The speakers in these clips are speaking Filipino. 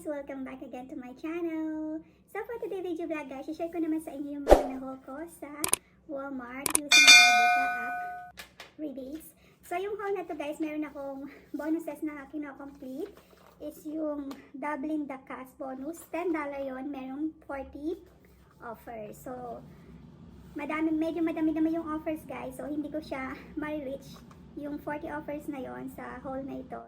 Welcome back again to my channel. So for today's video vlog guys, share ko naman sa inyo yung mga na-haul ko sa Walmart using the Ibotta app rebates. So yung haul na to guys, meron akong bonuses na kino-complete. Is yung doubling the cash bonus. $10 yon, merong 40 offers. So medyo madami naman yung offers guys. So hindi ko siya ma-reach yung 40 offers na yon sa haul na ito.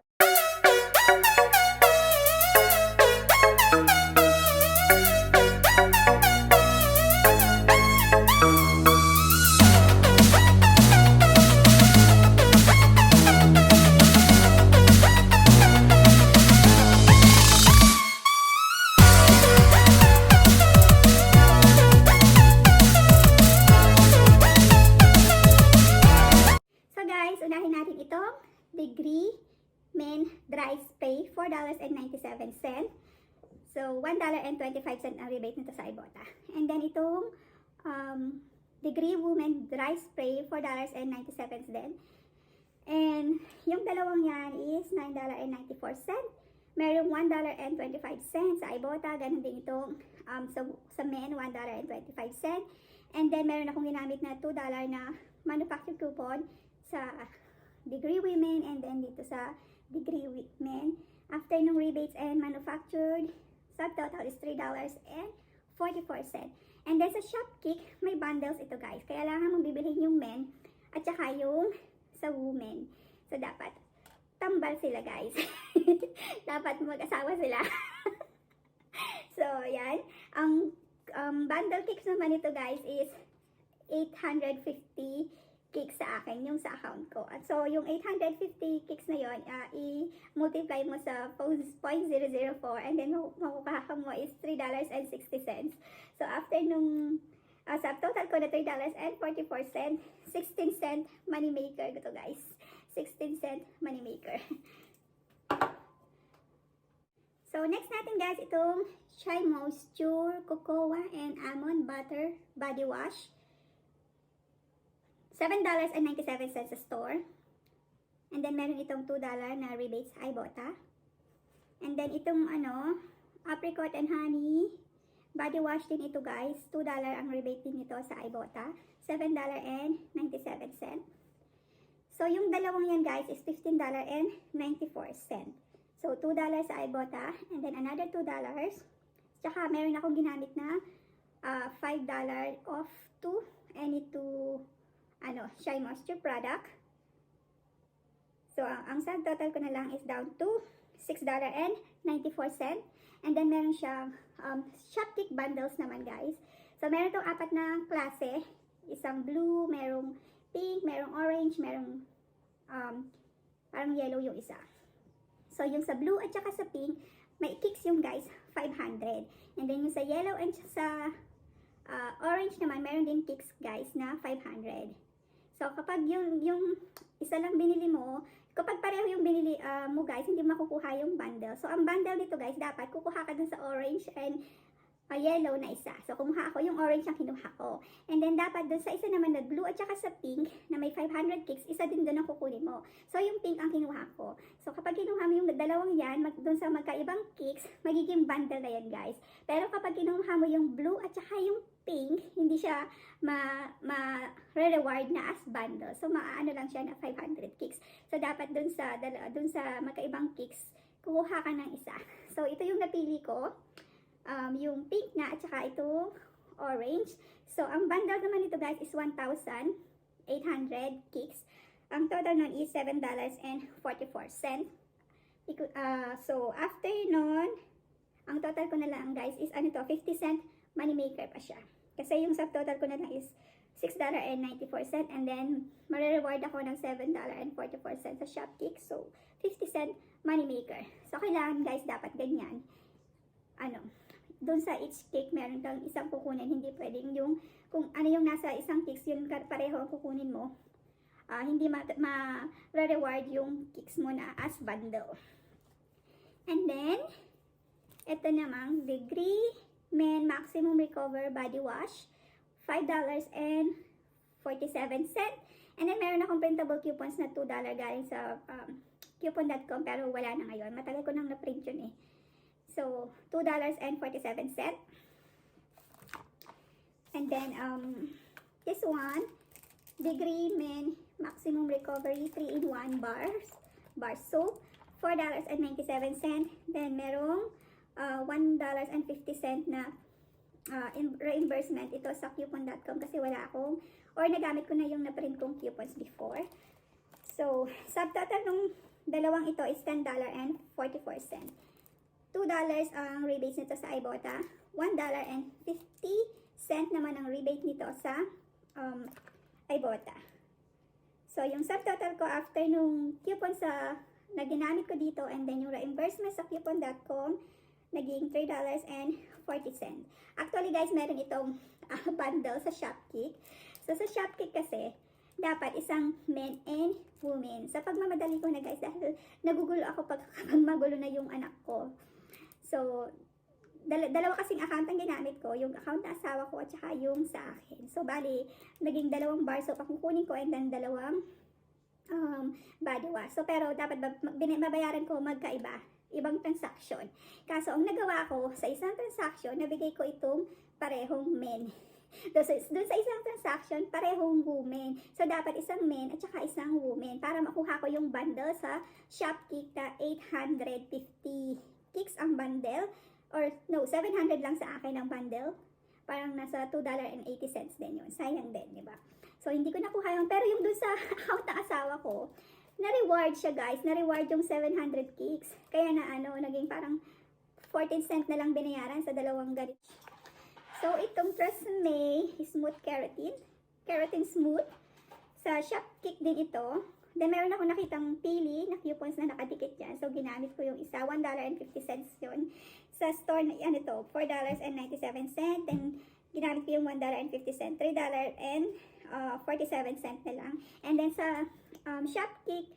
Unahin natin itong Degree Men Dry Spray, $4.97. So, $1.25 ang rebate nito sa Ibotta. And then itong Degree Women Dry Spray, $4.97 din. And yung dalawang yan is $9.94. Merong $1.25 sa Ibotta. Ganun din itong sa men, $1.25. And then meron akong ginamit na $2 na manufactured coupon sa Degree Women and then dito sa Degree Men. After nung rebates and manufactured, subtotal is $3.44. And then sa Shopkick, may bundles ito guys. Kaya lang mong bibilhin yung men at saka yung sa women. So dapat tambal sila guys. Dapat mag-asawa sila. So yan. Ang bundle kicks naman ito guys is 850 kicks sa akin, yung sa account ko. At so, yung 850 kicks na yon, i-multiply mo sa 0.004 and then makukuha mo is $3.60. So, after nung subtotal ko na $3.44, 16 cent money maker ko to guys. 16 cent money maker. So, next natin guys, itong Chai Moisture Cocoa and Almond Butter Body Wash. $7.97 sa store. And then, meron itong $2 na rebates sa Ibotta. And then, itong apricot and honey body wash din ito guys. $2 ang rebate din ito sa Ibotta. $7.97. So, yung dalawang yan guys is $15.94. So, $2 sa Ibotta. And then, another $2. Tsaka, meron akong ginamit na $5 off to any two Chai Moisture product. So, ang subtotal ko na lang is down to $6.94. And then, meron siyang Shopkick bundles naman, guys. So, meron itong 4 na klase. Isang blue, merong pink, merong orange, merong parang yellow yung isa. So, yung sa blue at saka sa pink, may kicks yung guys, 500. And then, yung sa yellow and sa orange naman, meron din kicks guys na 500. So, kapag yung isa lang binili mo, kapag pareho yung binili mo guys, hindi makukuha yung bundle. So, ang bundle dito guys, dapat kukuha ka dun sa orange and yellow na isa. So, kumuha ako, yung orange ang kinuha ko. And then, dapat dun sa isa naman na blue at saka sa pink, na may 500 kicks, isa din dun ang kukunin mo. So, yung pink ang kinuha ko. So, kapag kinuha mo yung dalawang yan, dun sa magkaibang kicks, magiging bundle na yan guys. Pero kapag kinuha mo yung blue at saka yung pink, hindi siya ma-reward na as bundle. So, maano lang siya na 500 kicks. So, dapat dun sa magkaibang kicks, kukuha ka ng isa. So, ito yung napili ko. Yung pink na at saka itong orange. So, ang bundle naman ito guys is 1,800 kicks. Ang total nun is $7.44. So, after nun, ang total ko na lang guys is 50 cent money maker pa siya. Kasi yung subtotal ko na lang is $6.94 and then mare-reward ako ng $7.44 sa Shopkick. So, 50 cent money maker. So, kailangan guys dapat ganyan. Doon sa each cake, meron kang isang kukunin. Hindi pwedeng yung, kung ano yung nasa isang cakes, yun pareho ang kukunin mo. Hindi ma-reward yung cakes mo na as bundle. And then, ito namang Degree Men Maximum Recover Body Wash. $5.47. And then, meron akong printable coupons na $2 galing sa coupon.com pero wala na ngayon. Matagal ko nang na-print yun eh. So, So, $2.47. And then, this one, Degree Men Maximum Recovery 3-in-1 bar soap, $4.97. Then, merong $1.50 na reimbursement ito sa coupon.com kasi wala akong, or nagamit ko na yung na-print kong coupons before. So, subtotal nung dalawang ito is $10.44. $2 ang rebate nito sa Ibotta. $1.50 naman ang rebate nito sa Ibotta. So, yung subtotal ko after nung coupon na ginamit ko dito and then yung reimbursement sa coupon.com, naging $3.40. Actually guys, meron itong bundle sa Shopkick. So, sa Shopkick kasi, dapat isang men and women. Sa pagmamadali ko na guys, dahil nagugulo ako pag magulo na yung anak ko. So, dalawa kasing account ang ginamit ko, yung account ng asawa ko at saka yung sa akin. So, bali, naging dalawang bar soap ang kukunin ko and then dalawang body wash. So, pero dapat mabayaran ko magkaiba, ibang transaction. Kaso, ang nagawa ko sa isang transaction, nabigay ko itong parehong men. Doon sa isang transaction, parehong women. So, dapat isang men at saka isang woman para makuha ko yung bundle sa Shopkick na 850 kicks ang bundle. Or, no, 700 lang sa akin ang bundle. Parang nasa $2.80 din yun. Sayang din, di ba? So, hindi ko nakuha yun. Pero yung dun sa account ng asawa ko, na-reward siya, guys. Na-reward yung 700 kicks. Kaya na, naging parang 14 cent na lang binayaran sa dalawang ganito. So, itong Tresemme Smooth Keratin Smooth. Sa Shopkick din ito. Then, meron ako nakitang pili na coupons na nakadikit dyan. So, ginamit ko yung isa. $1.50 yun. Sa store na yan ito, $4.97. Then, ginamit ko yung $1.50. $3.47 na lang. And then, sa Shopkick,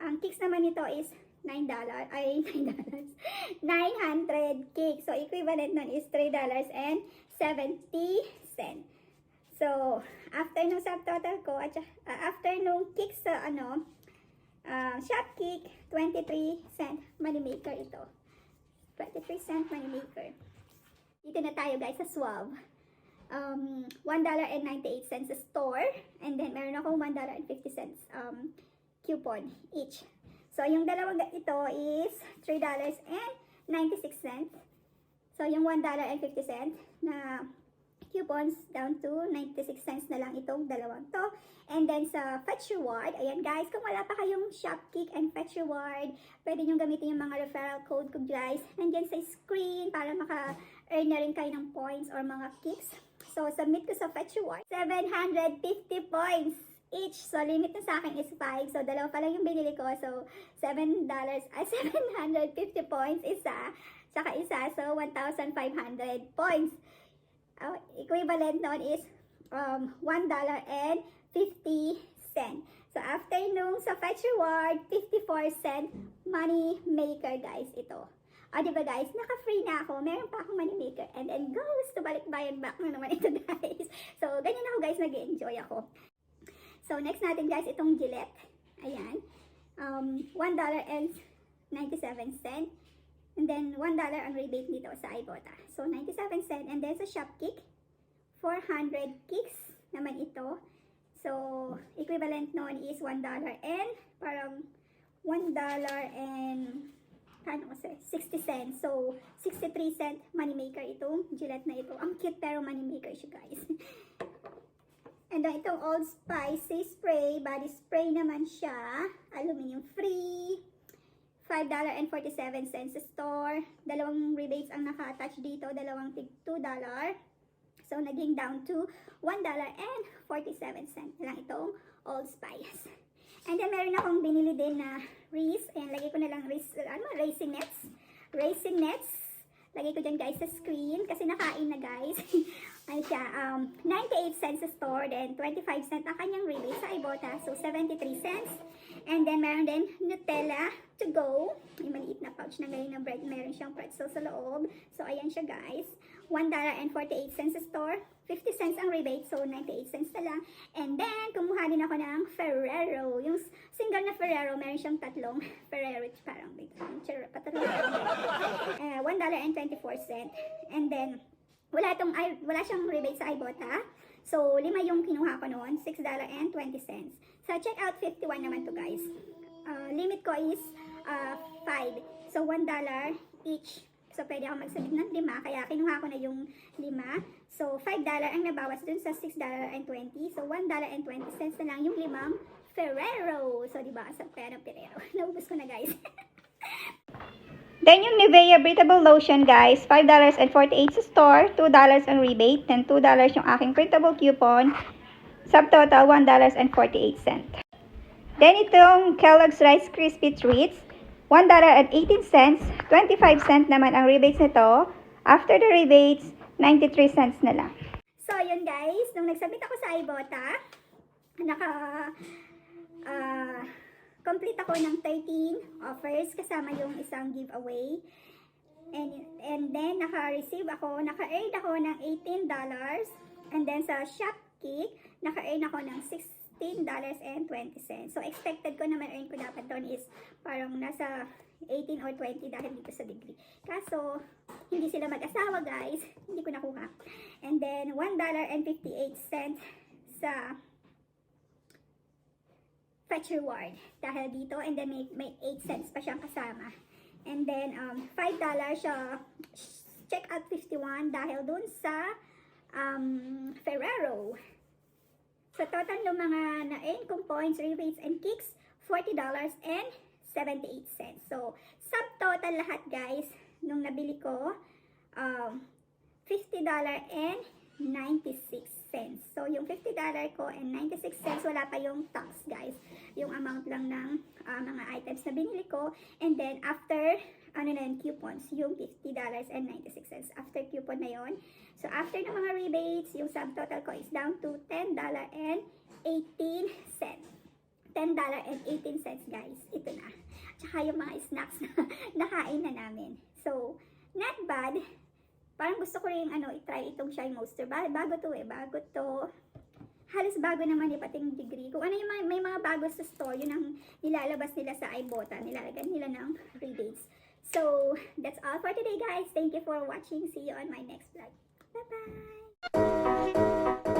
ang kicks naman nito is $9. 900 cakes. So, equivalent nun is $3.70. So, after nung subtotal ko, at after nung kicks sa Shopkick, 23 cent moneymaker ito. 23 cent moneymaker. Dito na tayo guys sa Swab. $1.98 sa store. And then, meron akong $1.50 coupon each. So, yung dalawang ito is $3.96. So, yung $1.50 na coupons down to 96 cents na lang itong dalawang to. And then, sa Fetch Reward, ayan guys, kung wala pa kayong Shopkick and Fetch Reward, pwede nyo gamitin yung mga referral code ko guys. Nandyan sa screen para maka-earn na rin kayo ng points or mga kicks. So, submit ko sa Fetch Reward. 750 points each. So, limit na sa akin is 5. So, dalawa pa lang yung binili ko. So, $7, 750 points isa. Saka isa. So, 1,500 points. Equivalent nun is $1.50. So, after nung sa Fetch Reward, 54 cent money maker guys ito. Diba guys, naka-free na ako. Meron pa akong money maker. And then goes to balik bayan back na naman ito guys. So, ganyan ako guys, nag-enjoy ako. So, next natin guys, itong Gillette. Ayan. $1.97. And then, $1 ang rebate dito sa Ibotta. So, 97 cents. And then, sa Shopkick, 400 kicks naman ito. So, equivalent noon is $1 and parang $1 and 60 cents. So, 63 cent moneymaker itong Gillette na ito. Ang cute pero moneymaker siya guys. And then, itong Old Spicy Spray, body spray naman siya. Aluminum free. $5.47 sa store. Dalawang rebates ang naka-attach dito. Dalawang tig $2. So, naging down to $1.47 lang itong Old Spice. And then, meron akong binili din na Reese. Ayan, lagay ko na lang Raisin Nets. Raisin Nets. Lagay ko dyan guys sa screen. Kasi nakain na guys. Ano siya, 98 cents sa store. Then, 25 cents ang kanyang rebate sa Ibotta. So, 73 cents. And then, meron din Nutella to go. May maliit na pouch na galing ng bread. Meron siyang pretzel sa loob. So, ayan siya guys. $1.48 sa store. 50 cents ang rebate. So, 98 cents na lang. And then, kumuha din ako ng Ferrero. Yung single na Ferrero, meron siyang tatlong Ferrero. Parang big. $1.48 $1.24. And then, wala siyang rebate sa Ibotta. So, 5 yung kinuha ko noon, $6.20. Sa checkout, 51 naman to guys. Limit ko is 5. So, $1 each. So, pwede ako magsabit ng 5. Kaya, kinuha ko na yung 5. So, $5 ang nabawas dun sa $6.20. So, $1.20 na lang yung 5 Ferrero. So, diba? Sa pera Ferrero. Naubos ko na guys. Then, yung Nivea Breathable Lotion, guys, $5.48 sa store, $2 on rebate, then $2 yung aking printable coupon, subtotal $1.48. Then, itong Kellogg's Rice Krispie Treats, $1.18, 25 cents naman ang rebates nito. After the rebates, 93 cents na lang. So, yun guys, nung nagsabit ako sa Ibotta, complete ako ng 13 offers kasama yung isang giveaway. And then, naka-earn ako ng $18. And then, sa Shopkick, naka-earn ako ng $16.20. So, expected ko na ma-earn ko dapat doon is parang nasa 18 or 20 dahil dito sa degree. Kaso, hindi sila mag-asawa guys. Hindi ko nakuha. And then, $1.58 sa fetch reward dahil dito, and then may 8 cents pa siyang kasama. And then $5 siya check out 51 dahil dun sa Ferrero. So total ng mga na-earn kong points, rebates, and kicks, $40.78. So subtotal lahat guys nung nabili ko $50.96. So, yung $50 ko and 96 cents, wala pa yung tax, guys. Yung amount lang ng mga items na binili ko. And then, after, coupons, yung $50.96. After coupon na yon. So, after ng mga rebates, yung subtotal ko is down to $10.18. $10.18, guys. Ito na. Tsaka yung mga snacks na nakain na namin. So, not bad. Parang gusto ko rin i-try itong Shy Monster. Bago to. Halos bago naman pating degree. Kung ano yung may mga bago sa store, yun ang nilalabas nila sa Ibotta. Nilalagyan nila ng rebates. So, that's all for today guys. Thank you for watching. See you on my next vlog. Bye-bye!